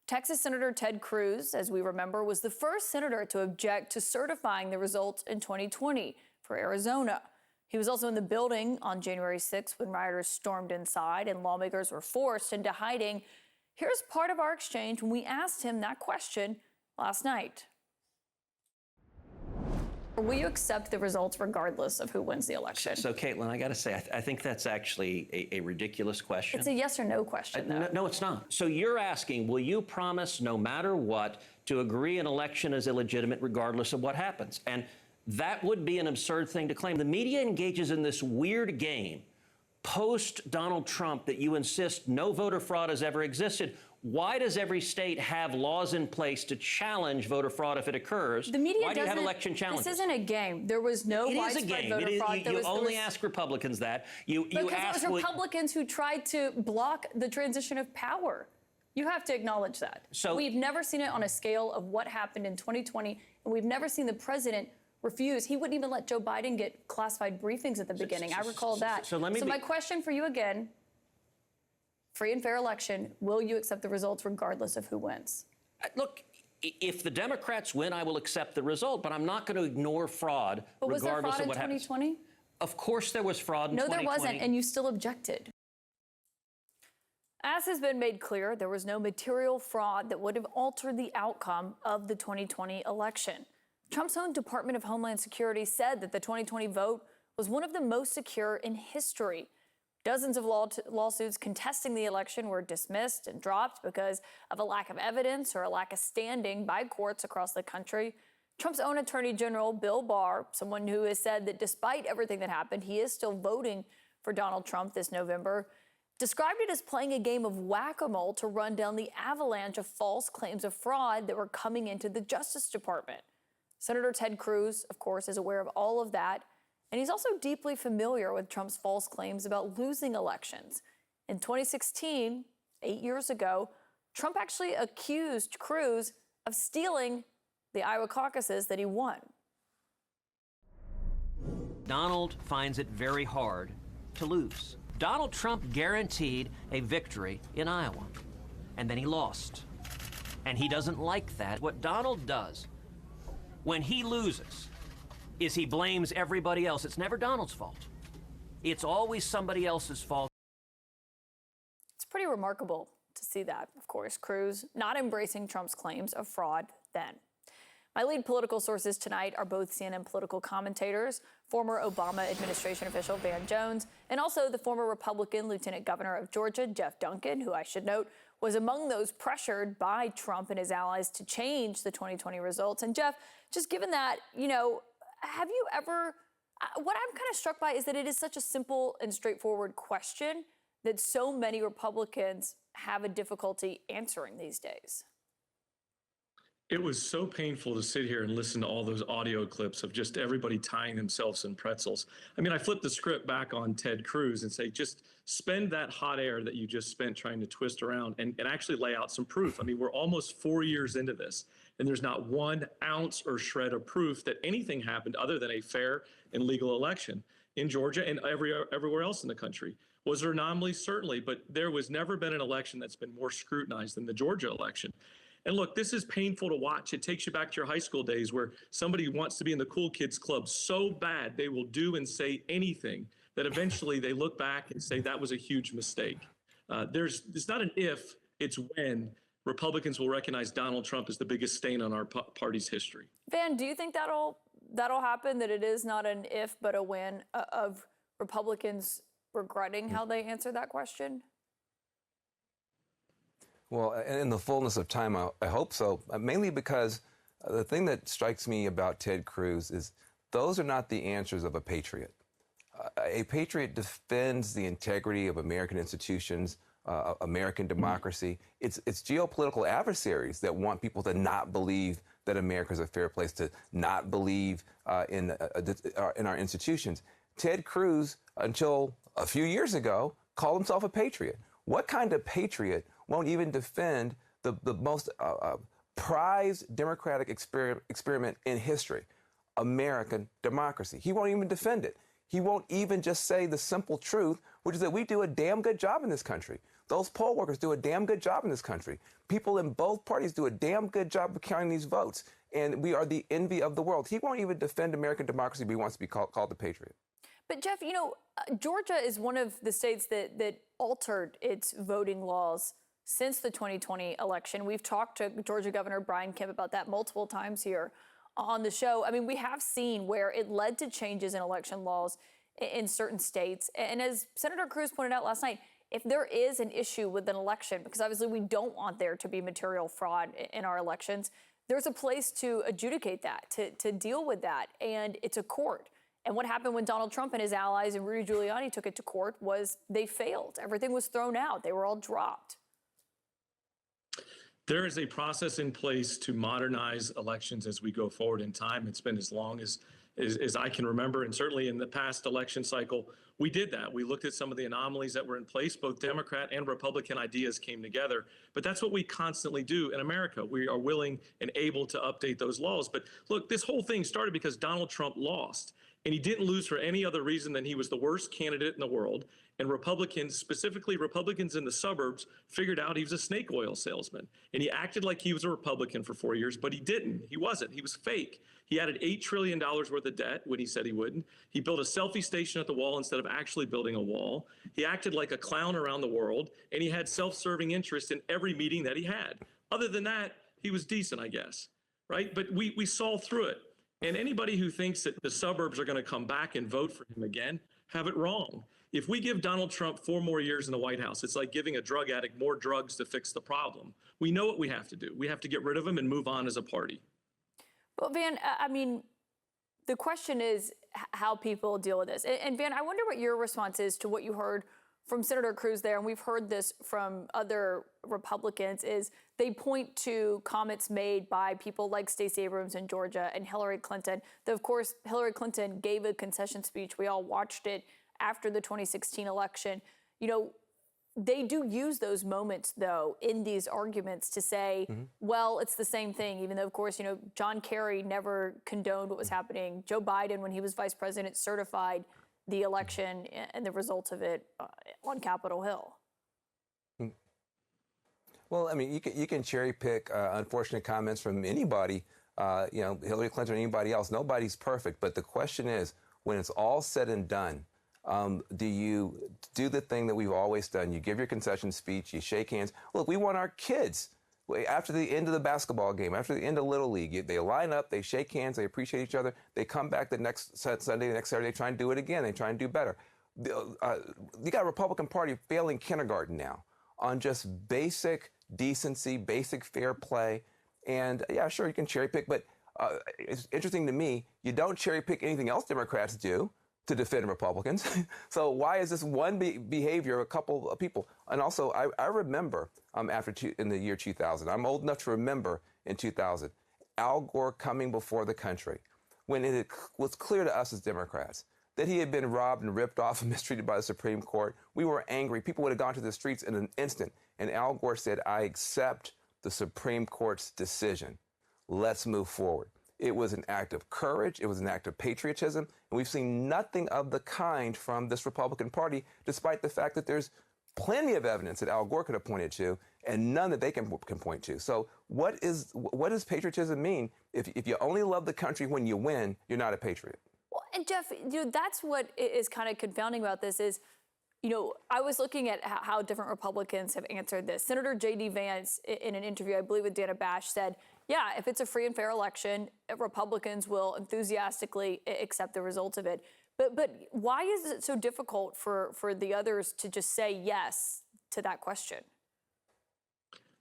Texas Senator Ted Cruz, as we remember, was the first senator to object to certifying the results in 2020 for Arizona. He was also in the building on January 6th when rioters stormed inside and lawmakers were forced into hiding. Here's part of our exchange when we asked him that question last night. Will you accept the results regardless of who wins the election? So Caitlin, I got to say, I think that's actually a ridiculous question. It's a yes or no question, though. No, it's not. So you're asking, will you promise no matter what to agree an election is illegitimate regardless of what happens? And that would be an absurd thing to claim. The media engages in this weird game post-Donald Trump that you insist no voter fraud has ever existed. Why does every state have laws in place to challenge voter fraud if it occurs? The media Why do you have election challenges? This isn't a game. There was no widespread voter fraud. You only ask Republicans that. Because it was Republicans who tried to block the transition of power. You have to acknowledge that. So we've never seen it on a scale of what happened in 2020, and we've never seen the president refuse. He wouldn't even let Joe Biden get classified briefings at the beginning. I recall that. So my question for you again, free and fair election, will you accept the results regardless of who wins? Look, if the Democrats win, I will accept the result, but I'm not going to ignore fraud regardless of what happens. Was there fraud in 2020? Of course there was fraud in 2020. No, there wasn't, and you still objected. As has been made clear, there was no material fraud that would have altered the outcome of the 2020 election. Trump's own Department of Homeland Security said that the 2020 vote was one of the most secure in history. Dozens of lawsuits contesting the election were dismissed and dropped because of a lack of evidence or a lack of standing by courts across the country. Trump's own Attorney General, Bill Barr, someone who has said that despite everything that happened, he is still voting for Donald Trump this November, described it as playing a game of whack-a-mole to run down the avalanche of false claims of fraud that were coming into the Justice Department. Senator Ted Cruz, of course, is aware of all of that, and he's also deeply familiar with Trump's false claims about losing elections. In 2016, 8 years ago, Trump actually accused Cruz of stealing the Iowa caucuses that he won. Donald finds it very hard to lose. Donald Trump guaranteed a victory in Iowa, and then he lost. And he doesn't like that. What Donald does when he loses is he blames everybody else. It's never Donald's fault. It's always somebody else's fault. It's pretty remarkable to see that, of course, Cruz not embracing Trump's claims of fraud then. My lead political sources tonight are both CNN political commentators, former Obama administration official Van Jones, and also the former Republican Lieutenant Governor of Georgia, Jeff Duncan, who I should note was among those pressured by Trump and his allies to change the 2020 results. And Jeff, just given that, have you ever, what I'm kind of struck by is that it is such a simple and straightforward question that so many Republicans have a difficulty answering these days. It was so painful to sit here and listen to all those audio clips of just everybody tying themselves in pretzels. I mean, I flipped the script back on Ted Cruz and say, just spend that hot air that you just spent trying to twist around and actually lay out some proof. I mean, we're almost 4 years into this, and there's not 1 ounce or shred of proof that anything happened other than a fair and legal election in Georgia and everywhere else in the country. Was there anomalies? Certainly, but there was never been an election that's been more scrutinized than the Georgia election. And look, this is painful to watch. It takes you back to your high school days where somebody wants to be in the cool kids club so bad they will do and say anything that eventually they look back and say that was a huge mistake. It's not an if, it's when Republicans will recognize Donald Trump as the biggest stain on our party's history. Van, do you think that'll happen, that it is not an if but a when of Republicans regretting how they answered that question? Well, in the fullness of time, I hope so, mainly because the thing that strikes me about Ted Cruz is those are not the answers of a patriot. A patriot defends the integrity of American institutions, American democracy. It's geopolitical adversaries that want people to not believe that America is a fair place, to not believe in our institutions. Ted Cruz, until a few years ago, called himself a patriot. What kind of patriot won't even defend the most prized democratic experiment in history, American democracy? He won't even defend it. He won't even just say the simple truth, which is that we do a damn good job in this country. Those poll workers do a damn good job in this country. People in both parties do a damn good job of counting these votes. And we are the envy of the world. He won't even defend American democracy, but he wants to be called the patriot. But Jeff, Georgia is one of the states that altered its voting laws since the 2020 election. We've talked to Georgia Governor Brian Kemp about that multiple times here on the show. I mean, we have seen where it led to changes in election laws in certain states. And as Senator Cruz pointed out last night, if there is an issue with an election, because obviously we don't want there to be material fraud in our elections, there's a place to adjudicate that, to deal with that, and it's a court. And what happened when Donald Trump and his allies and Rudy Giuliani took it to court was they failed. Everything was thrown out. They were all dropped. There is a process in place to modernize elections as we go forward in time. It's been as long as I can remember, and certainly in the past election cycle, we did that. We looked at some of the anomalies that were in place. Both Democrat and Republican ideas came together, but that's what we constantly do in America. We are willing and able to update those laws. But look, this whole thing started because Donald Trump lost, and he didn't lose for any other reason than he was the worst candidate in the world. And Republicans, specifically Republicans in the suburbs, figured out he was a snake oil salesman. And he acted like he was a Republican for 4 years, but he didn't. He wasn't. He was fake. He added $8 trillion worth of debt when he said he wouldn't. He built a selfie station at the wall instead of actually building a wall. He acted like a clown around the world, and he had self-serving interest in every meeting that he had. Other than that, he was decent, I guess, right? But we saw through it. And anybody who thinks that the suburbs are going to come back and vote for him again, have it wrong. If we give Donald Trump 4 more years in the White House, it's like giving a drug addict more drugs to fix the problem. We know what we have to do. We have to get rid of him and move on as a party. But Van, I mean, the question is how people deal with this. And Van, I wonder what your response is to what you heard from Senator Cruz there, and we've heard this from other Republicans, is they point to comments made by people like Stacey Abrams in Georgia and Hillary Clinton. Though, of course, Hillary Clinton gave a concession speech. We all watched it after the 2016 election. They do use those moments, though, in these arguments to say, well, it's the same thing, even though, of course, John Kerry never condoned what was happening. Joe Biden, when he was vice president, certified the election and the results of it on Capitol Hill. Well, I mean, you can cherry pick unfortunate comments from anybody, Hillary Clinton or anybody else. Nobody's perfect. But the question is, when it's all said and done, do you do the thing that we've always done? You give your concession speech, you shake hands. Look, we want our kids, after the end of the basketball game, after the end of Little League, they line up, they shake hands, they appreciate each other. They come back the next Sunday, the next Saturday, they try and do it again. They try and do better. You got a Republican Party failing kindergarten now on just basic decency, basic fair play. And yeah, sure, you can cherry pick, but it's interesting to me, you don't cherry pick anything else Democrats do to defend Republicans. So why is this one behavior of a couple of people? And also, I remember in the year 2000, I'm old enough to remember in 2000, Al Gore coming before the country when it was clear to us as Democrats that he had been robbed and ripped off and mistreated by the Supreme Court. We were angry. People would have gone to the streets in an instant. And Al Gore said, I accept the Supreme Court's decision. Let's move forward. It was an act of courage. It was an act of patriotism. And we've seen nothing of the kind from this Republican Party, despite the fact that there's plenty of evidence that Al Gore could have pointed to and none that they can point to. So what does patriotism mean? If you only love the country when you win, you're not a patriot. Well, and Jeff, that's what is kind of confounding about this is, I was looking at how different Republicans have answered this. Senator J.D. Vance, in an interview, I believe with Dana Bash, said, yeah, if it's a free and fair election, Republicans will enthusiastically accept the results of it. But why is it so difficult for the others to just say yes to that question?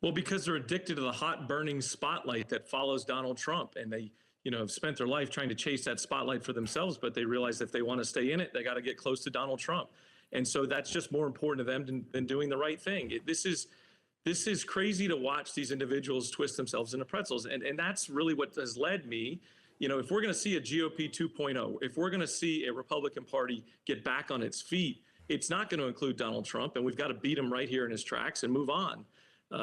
Well, because they're addicted to the hot burning spotlight that follows Donald Trump. And they, have spent their life trying to chase that spotlight for themselves. But they realize if they want to stay in it, they got to get close to Donald Trump. And so that's just more important to them than doing the right thing. This is crazy to watch these individuals twist themselves into pretzels. And that's really what has led me. If we're going to see a GOP 2.0, if we're going to see a Republican Party get back on its feet, it's not going to include Donald Trump. And we've got to beat him right here in his tracks and move on.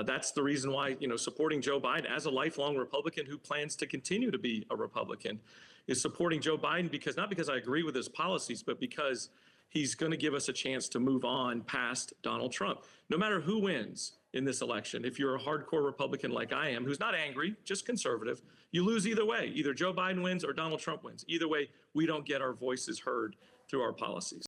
That's the reason why, supporting Joe Biden as a lifelong Republican who plans to continue to be a Republican is supporting Joe Biden not because I agree with his policies, but because he's going to give us a chance to move on past Donald Trump. No matter who wins in this election, if you're a hardcore Republican like I am, who's not angry, just conservative, you lose either way. Either Joe Biden wins or Donald Trump wins. Either way, we don't get our voices heard through our policies.